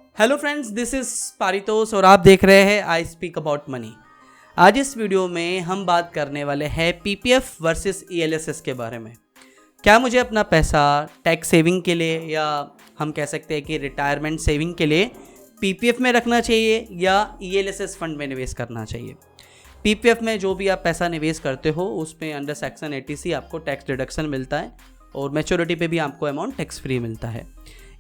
Hello friends, this is Paritosh और आप देख रहे हैं आई स्पीक अबाउट मनी। आज इस वीडियो में हम बात करने वाले हैं पीपीएफ वर्सेस ईएलएसएस के बारे में। क्या मुझे अपना पैसा टैक्स सेविंग के लिए या हम कह सकते हैं कि रिटायरमेंट सेविंग के लिए पीपीएफ में रखना चाहिए या ईएलएसएस फंड में निवेश करना चाहिए। पीपीएफ में जो भी आप पैसा निवेश करते हो उसमें अंडर सेक्शन 80C आपको टैक्स डिडक्शन मिलता है और मैच्योरिटी पे भी आपको अमाउंट टैक्स फ्री मिलता है।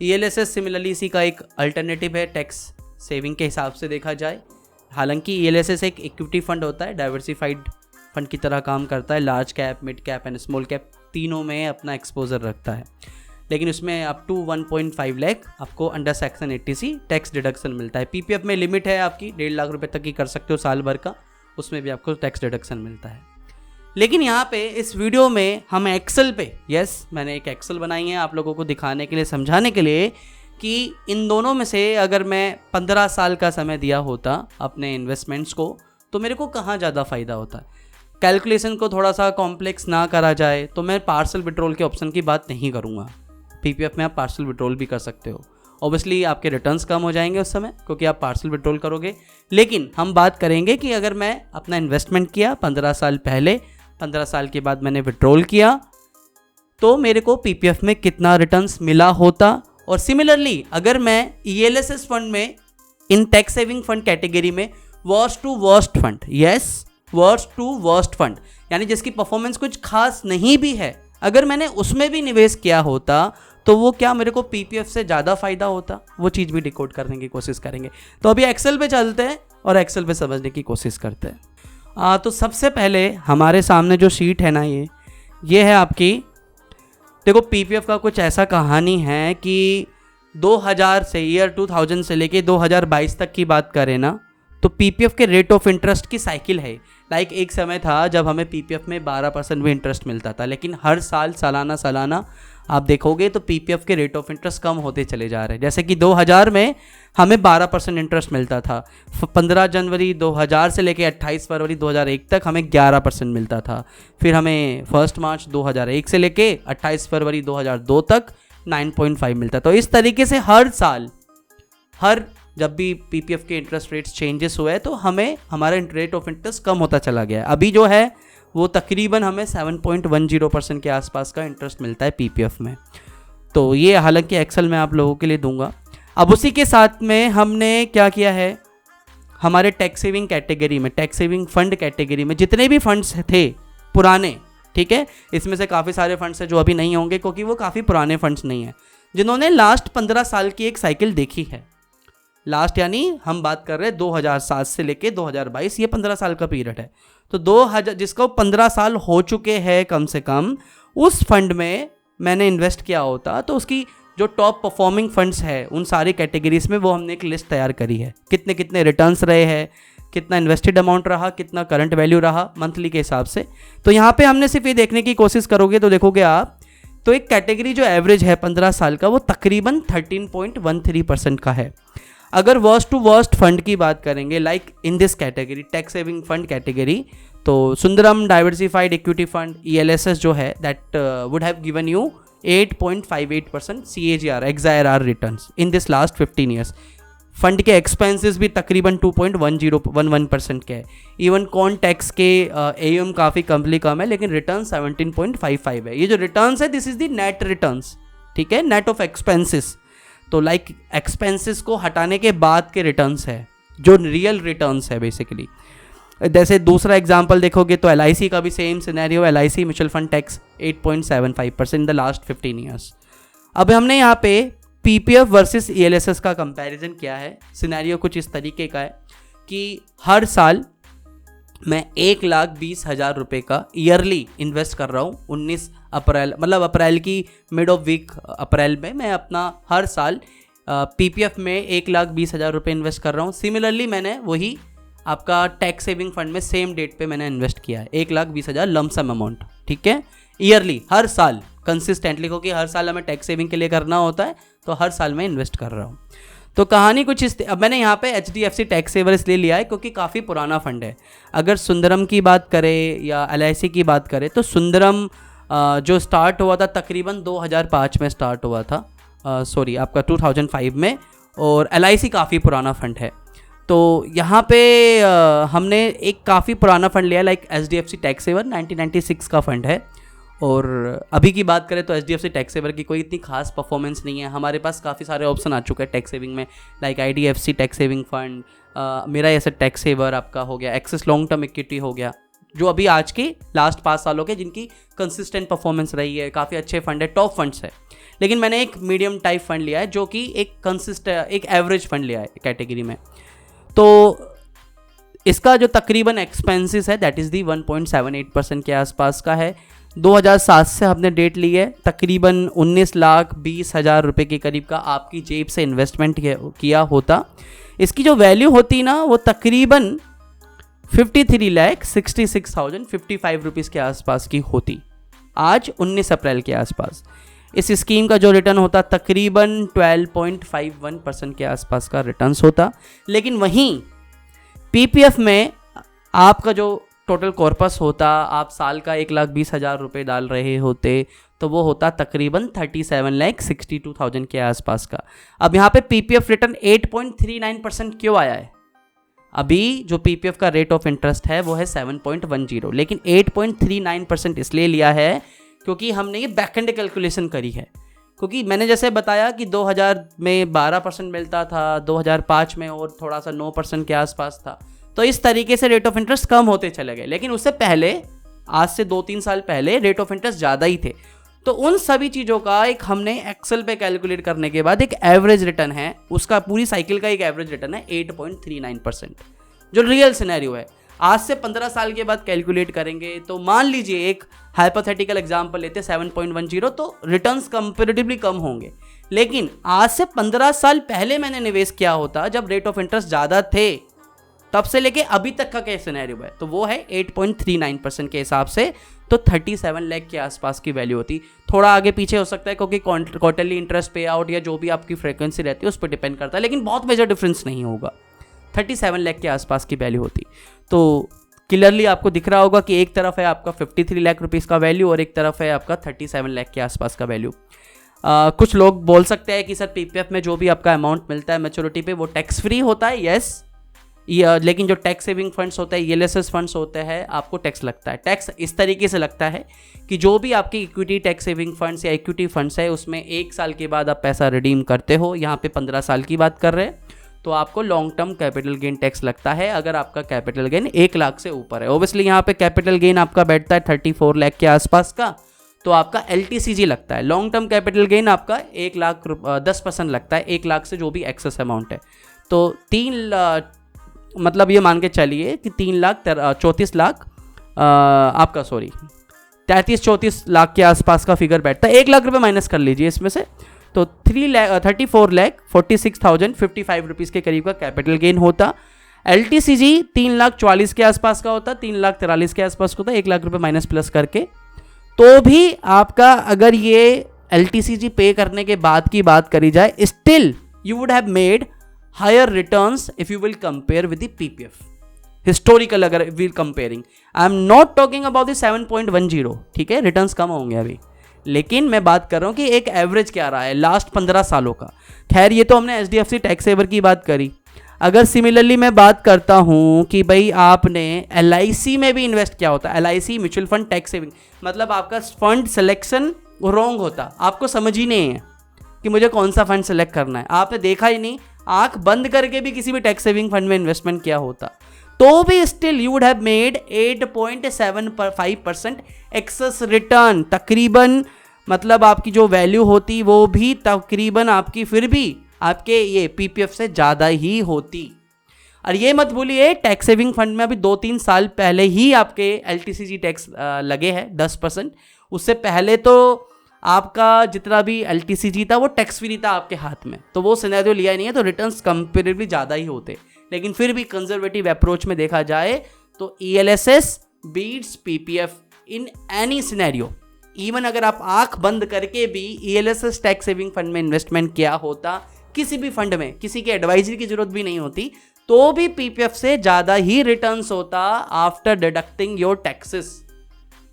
ईएलएसएस सिमिलरली इसी का एक अल्टरनेटिव है टैक्स सेविंग के हिसाब से देखा जाए। हालांकि ईएलएसएस एक इक्विटी फंड होता है, डाइवर्सिफाइड फंड की तरह काम करता है, large cap, mid cap and small cap तीनों में अपना एक्सपोजर रखता है, लेकिन उसमें अप टू 1.5 लाख आपको under section 80C tax deduction मिलता है। पीपीएफ में लिमिट है आपकी 1.5 लाख रुपए तक की कर सकते हो साल भर का, उसमें भी आपको टैक्स डिडक्शन मिलता है। लेकिन यहाँ पे इस वीडियो में हम एक्सेल पे, मैंने एक एक्सेल बनाई है आप लोगों को दिखाने के लिए, समझाने के लिए कि इन दोनों में से अगर मैं 15 साल का समय दिया होता अपने इन्वेस्टमेंट्स को तो मेरे को कहाँ ज़्यादा फ़ायदा होता। कैलकुलेशन को थोड़ा सा कॉम्प्लेक्स ना करा जाए तो मैं पार्सल विड्रॉल के ऑप्शन की बात नहीं करूँगा। पीपीएफ में आप पार्सल विड्रॉल भी कर सकते हो, ऑब्वियसली आपके रिटर्न्स कम हो जाएंगे उस समय क्योंकि आप पार्सल विड्रॉल करोगे। लेकिन हम बात करेंगे कि अगर मैं अपना इन्वेस्टमेंट किया 15 साल पहले, 15 साल के बाद मैंने विड्रॉल किया तो मेरे को पीपीएफ में कितना रिटर्न्स मिला होता। और सिमिलरली अगर मैं ईएलएसएस फंड में इन टैक्स सेविंग फंड कैटेगरी में worst to worst fund, worst to worst fund यानी जिसकी परफॉर्मेंस कुछ खास नहीं भी है, अगर मैंने उसमें भी निवेश किया होता तो वो क्या मेरे को पीपीएफ से ज़्यादा फायदा होता, वो चीज़ भी डिकोड करने की कोशिश करेंगे। तो अभी एक्सेल पे चलते हैं और एक्सेल पे समझने की कोशिश करते हैं। तो सबसे पहले हमारे सामने जो शीट है ना, ये है आपकी। देखो पीपीएफ का कुछ ऐसा कहानी है कि 2000 से ईयर 2000 से लेके 2022 तक की बात करें ना तो पीपीएफ के रेट ऑफ इंटरेस्ट की साइकिल है। लाइक एक समय था जब हमें पीपीएफ में 12% भी इंटरेस्ट मिलता था, लेकिन हर साल सालाना आप देखोगे तो पीपीएफ के रेट ऑफ इंटरेस्ट कम होते चले जा रहे हैं। जैसे कि 2000 में हमें 12% इंटरेस्ट मिलता था, 15 जनवरी 2000 से लेकर 28 फरवरी 2001 तक हमें 11% मिलता था, फिर हमें 1 मार्च 2001 से लेके 28 फरवरी 2002 तक 9.5 मिलता। तो इस तरीके से हर साल जब भी पीपीएफ के इंटरेस्ट रेट्स चेंजेस हुए तो हमें हमारा रेट ऑफ इंटरेस्ट कम होता चला गया। अभी जो है वो तकरीबन हमें 7.10% के आसपास का इंटरेस्ट मिलता है पीपीएफ में। तो ये हालांकि एक्सेल में आप लोगों के लिए दूंगा। अब उसी के साथ में हमने क्या किया है, हमारे टैक्स सेविंग कैटेगरी में, टैक्स सेविंग फंड कैटेगरी में जितने भी फंड्स थे पुराने, ठीक है, इसमें से काफ़ी सारे फंड्स हैं जो अभी नहीं होंगे क्योंकि वो काफ़ी पुराने फंड्स नहीं हैं, जिन्होंने लास्ट 15 साल की एक साइकिल देखी है। लास्ट यानी हम बात कर रहे हैं 2007 से लेके 2022, ये 15 साल का पीरियड है। तो 2000 जिसको 15 साल हो चुके हैं कम से कम, उस फंड में मैंने इन्वेस्ट किया होता तो उसकी जो टॉप परफॉर्मिंग फंड्स है उन सारी कैटेगरीज में वो हमने एक लिस्ट तैयार करी है, कितने कितने रिटर्न्स रहे हैं, कितना इन्वेस्टेड अमाउंट रहा, कितना करंट वैल्यू रहा मंथली के हिसाब से। तो यहाँ पे हमने सिर्फ ये देखने की कोशिश करोगे तो देखोगे आप तो एक कैटेगरी जो एवरेज है 15 साल का वो तकरीबन 13.13% का है। अगर वर्स्ट टू वर्स्ट फंड की बात करेंगे like in this category tax saving fund category, तो Sundaram diversified equity fund ELSS जो है that would have given you 8.58% CAGR XIRR returns in this last 15 years. फंड के एक्सपेंसेस भी तकरीबन 2.11% के है। इवन कॉन टैक्स के AUM काफ़ी कम है, लेकिन रिटर्न 17.55 है। ये जो रिटर्न्स है this is the net returns, ठीक है, नेट ऑफ एक्सपेंसेस। तो लाइक एक्सपेंसेस को हटाने के बाद के रिटर्न्स है जो रियल रिटर्न्स है बेसिकली। जैसे दूसरा एग्जांपल देखोगे तो LIC का भी same scenario, LIC mutual fund tax 8.75% in the last 15 years. अब हमने यहाँ पे पीपीएफ वर्सेस ईएलएसएस का कंपैरिजन किया है। सिनेरियो कुछ इस तरीके का है कि हर साल मैं 1,20,000 रुपये का ईयरली इन्वेस्ट कर रहा हूँ। 19 अप्रैल मतलब अप्रैल की मिड ऑफ वीक अप्रैल में मैं अपना हर साल पीपीएफ में 1,20,000 रुपये इन्वेस्ट कर रहा हूँ। सिमिलरली मैंने वही आपका टैक्स सेविंग फंड में सेम डेट पे मैंने इन्वेस्ट किया है 1,20,000 लमसम अमाउंट, ठीक है, ईयरली हर साल कंसिस्टेंटली, क्योंकि हर साल हमें टैक्स सेविंग के लिए करना होता है तो हर साल मैं इन्वेस्ट कर रहा हूँ। तो कहानी कुछ इस, अब मैंने यहाँ पे HDFC टैक्स सेवर इसलिए लिया है क्योंकि काफ़ी पुराना फंड है। अगर सुंदरम की बात करें या LIC की बात करें तो सुंदरम जो स्टार्ट हुआ था तकरीबन 2005 में स्टार्ट हुआ था, आपका 2005 में, और LIC काफ़ी पुराना फंड है। तो यहाँ पे हमने एक काफ़ी पुराना फंड लिया, लाइक HDFC टैक्स सेवर 1996 का फंड है। और अभी की बात करें तो HDFC टैक्स सेवर की कोई इतनी खास परफॉर्मेंस नहीं है। हमारे पास काफ़ी सारे ऑप्शन आ चुके हैं टैक्स सेविंग में, like IDFC tax saving fund, मेरा ऐसा टैक्स सेवर आपका हो गया, एक्सिस लॉन्ग टर्म इक्विटी हो गया, जो अभी आज के लास्ट 5 सालों के जिनकी कंसिस्टेंट परफॉर्मेंस रही है, काफ़ी अच्छे फंड है, टॉप फंड्स है। लेकिन मैंने एक मीडियम टाइप फंड लिया है जो कि एक एवरेज फंड लिया है कैटेगरी में। तो इसका जो तकरीबन एक्सपेंसेस है दैट इज़ दी 1.78% के आसपास का है। 2007 से हमने डेट ली है, तकरीबन 19,20,000 रुपये के करीब का आपकी जेब से इन्वेस्टमेंट किया होता। इसकी जो वैल्यू होती ना वो तकरीबन 53,66,055 रुपीज़ के आसपास की होती आज 19 अप्रैल के आसपास। इस स्कीम का जो रिटर्न होता तकरीबन 12.51% के आसपास का रिटर्न्स होता। लेकिन वहीं PPF में आपका जो टोटल कॉर्पस होता, आप साल का 1,20,000 रुपये डाल रहे होते तो वो होता तकरीबन 37,62,000 के आसपास का। अब यहाँ पे PPF रिटर्न 8.39% क्यों आया है? अभी जो PPF का रेट ऑफ इंटरेस्ट है वो है 7.10, लेकिन 8.39% इसलिए लिया है क्योंकि हमने ये बैक एंड कैलकुलेशन करी है। क्योंकि मैंने जैसे बताया कि 2000 में 12% मिलता था, 2005 में और थोड़ा सा 9% के आसपास था, तो इस तरीके से रेट ऑफ इंटरेस्ट कम होते चले गए। लेकिन उससे पहले, आज से 2-3 साल पहले रेट ऑफ इंटरेस्ट ज़्यादा ही थे। तो उन सभी चीज़ों का एक हमने एक्सेल पे कैलकुलेट करने के बाद एक एवरेज रिटर्न है, उसका पूरी साइकिल का एक एवरेज रिटर्न है 8.39%, जो रियल सिनेरियो है। आज से 15 साल के बाद कैलकुलेट करेंगे तो मान लीजिए एक हाइपोथेटिकल एग्जांपल लेते हैं 7.10, तो रिटर्न्स कंपैरेटिवली कम होंगे। लेकिन आज से 15 साल पहले मैंने निवेश किया होता जब रेट ऑफ इंटरेस्ट ज़्यादा थे, तब से लेके अभी तक का क्या सिनेरियो है, तो वो है 8.39% के हिसाब से, तो 37 लाख के आसपास की वैल्यू होती। थोड़ा आगे पीछे हो सकता है क्योंकि क्वार्टरली इंटरेस्ट पे आउट या जो भी आपकी फ्रीक्वेंसी रहती है उस पर डिपेंड करता है, लेकिन बहुत मेजर डिफरेंस नहीं होगा। 37 लाख के आसपास की वैल्यू होती। तो क्लियरली आपको दिख रहा होगा कि एक तरफ है आपका 53 लाख रुपीज़ का वैल्यू और एक तरफ है आपका 37 लाख के आसपास का वैल्यू। कुछ लोग बोल सकते हैं कि सर PPF में जो भी आपका अमाउंट मिलता है मैच्योरिटी पे वो टैक्स फ्री होता है। यस, लेकिन जो टैक्स सेविंग फंड्स होते हैं, ELSS फंड्स होते हैं, आपको टैक्स लगता है। टैक्स इस तरीके से लगता है कि जो भी आपकी इक्विटी टैक्स सेविंग फंड्स या इक्विटी फंड्स है उसमें 1 साल के बाद आप पैसा रिडीम करते हो, यहाँ पे 15 साल की बात कर रहे हैं, तो आपको long term capital gain tax लगता है अगर आपका कैपिटल गेन 1 लाख से ऊपर है। ओबियसली यहाँ पे कैपिटल गेन आपका बैठता है 34 लाख के आसपास का, तो आपका LTCG लगता है। लॉन्ग टर्म कैपिटल गेन आपका 1 लाख 10% लगता है 1 लाख से जो भी एक्सेस अमाउंट है। तो मतलब ये मान के चलिए कि 33 लाख के आसपास का फिगर बैठता है। 1 लाख रुपये माइनस कर लीजिए इसमें से, तो 34,46,055 रुपीज़ के करीब का कैपिटल गेन होता। LTCG 3,44,000 के आसपास का होता, 3,43,000 के आसपास का होता, 1 लाख रुपये माइनस प्लस करके। तो भी आपका अगर ये LTCG पे करने के बाद की बात करी जाए, still you would have made higher returns if you will compare with the PPF historical। अगर we'll comparing, I am not talking about the 7.10, ठीक है, रिटर्न्स कम होंगे अभी, लेकिन मैं बात कर रहा हूँ कि एक एवरेज क्या रहा है लास्ट 15 सालों का। खैर ये तो हमने HDFC टैक्स सेवर की बात करी। अगर सिमिलरली मैं बात करता हूँ कि भाई आपने LIC में भी इन्वेस्ट किया होता, LIC mutual fund tax saving, मतलब आपका फंड सिलेक्शन रॉन्ग होता, आपको समझ ही नहीं है कि मुझे कौन सा फंड सेलेक्ट करना है, आपने देखा ही नहीं, आंख बंद करके भी किसी भी टैक्स सेविंग फंड में इन्वेस्टमेंट किया होता, तो भी still you would have made 8.75% excess return. तकरीबन मतलब आपकी जो वैल्यू होती वो भी तकरीबन आपकी फिर भी आपके ये PPF से ज़्यादा ही होती। और ये मत भूलिए टैक्स सेविंग फंड में अभी 2-3 साल पहले ही आपके LTCG टैक्स लगे हैं 10%। उससे पहले तो आपका जितना भी LTCG था वो टैक्स फ्री था आपके हाथ में, तो वो सिनेरियो लिया ही नहीं है, तो रिटर्न्स कंपेरेटिवली ज़्यादा ही होते। लेकिन फिर भी कंजर्वेटिव अप्रोच में देखा जाए तो ELSS beats PPF in any scenario. Even अगर आप आंख बंद करके भी ELSS टैक्स सेविंग फंड में इन्वेस्टमेंट किया होता, किसी भी फंड में किसी की एडवाइजरी की जरूरत भी नहीं होती, तो भी PPF से ज़्यादा ही रिटर्न्स होता आफ्टर डिडक्टिंग योर टैक्सेस।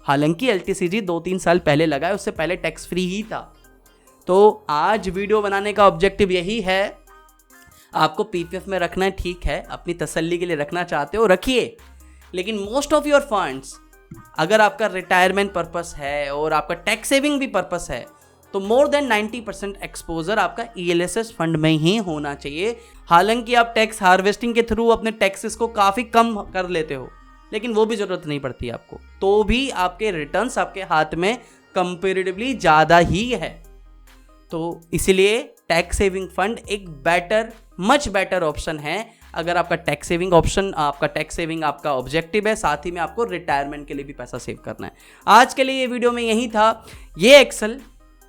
हालांकि LTCG 2-3 साल पहले लगा है, उससे पहले टैक्स फ्री ही था। तो आज वीडियो बनाने का ऑब्जेक्टिव यही है आपको पीपीएफ में रखना है, ठीक है, अपनी तसल्ली के लिए रखना चाहते हो रखिए, लेकिन मोस्ट ऑफ योर फंड्स अगर आपका रिटायरमेंट पर्पस है और आपका टैक्स सेविंग भी पर्पस है तो मोर देन 90% एक्सपोजर आपका ईएलएसएस फंड में ही होना चाहिए। हालांकि आप टैक्स हार्वेस्टिंग के थ्रू अपने टैक्सेस को काफ़ी कम कर लेते हो, लेकिन वो भी ज़रूरत नहीं पड़ती आपको, तो भी आपके रिटर्न्स आपके हाथ में कंपेरेटिवली ज़्यादा ही है। तो इसीलिए टैक्स सेविंग फंड एक बेटर, मच बेटर ऑप्शन है अगर आपका टैक्स सेविंग आपका ऑब्जेक्टिव है, साथ ही में आपको रिटायरमेंट के लिए भी पैसा सेव करना है। आज के लिए ये वीडियो में यही था। ये एक्सेल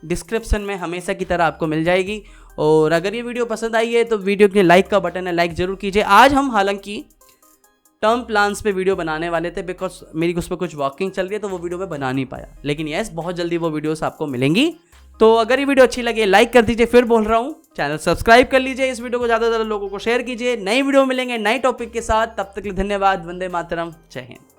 डिस्क्रिप्शन में हमेशा की तरह आपको मिल जाएगी, और अगर ये वीडियो पसंद आई है तो वीडियो के लाइक का बटन है, लाइक जरूर कीजिए। आज हम हालांकि टर्म प्लान्स पे वीडियो बनाने वाले थे, बिकॉज मेरी उस पर कुछ वर्किंग चल रही है तो वो वीडियो मैं बना नहीं पाया, लेकिन यस बहुत जल्दी वो वीडियोस आपको मिलेंगी। तो अगर ये वीडियो अच्छी लगे लाइक कर दीजिए, फिर बोल रहा हूँ चैनल सब्सक्राइब कर लीजिए, इस वीडियो को ज़्यादा से ज़्यादा लोगों को शेयर कीजिए। नई वीडियो मिलेंगे नई टॉपिक के साथ, तब तक के लिए धन्यवाद। वंदे मातरम, जय हिंद।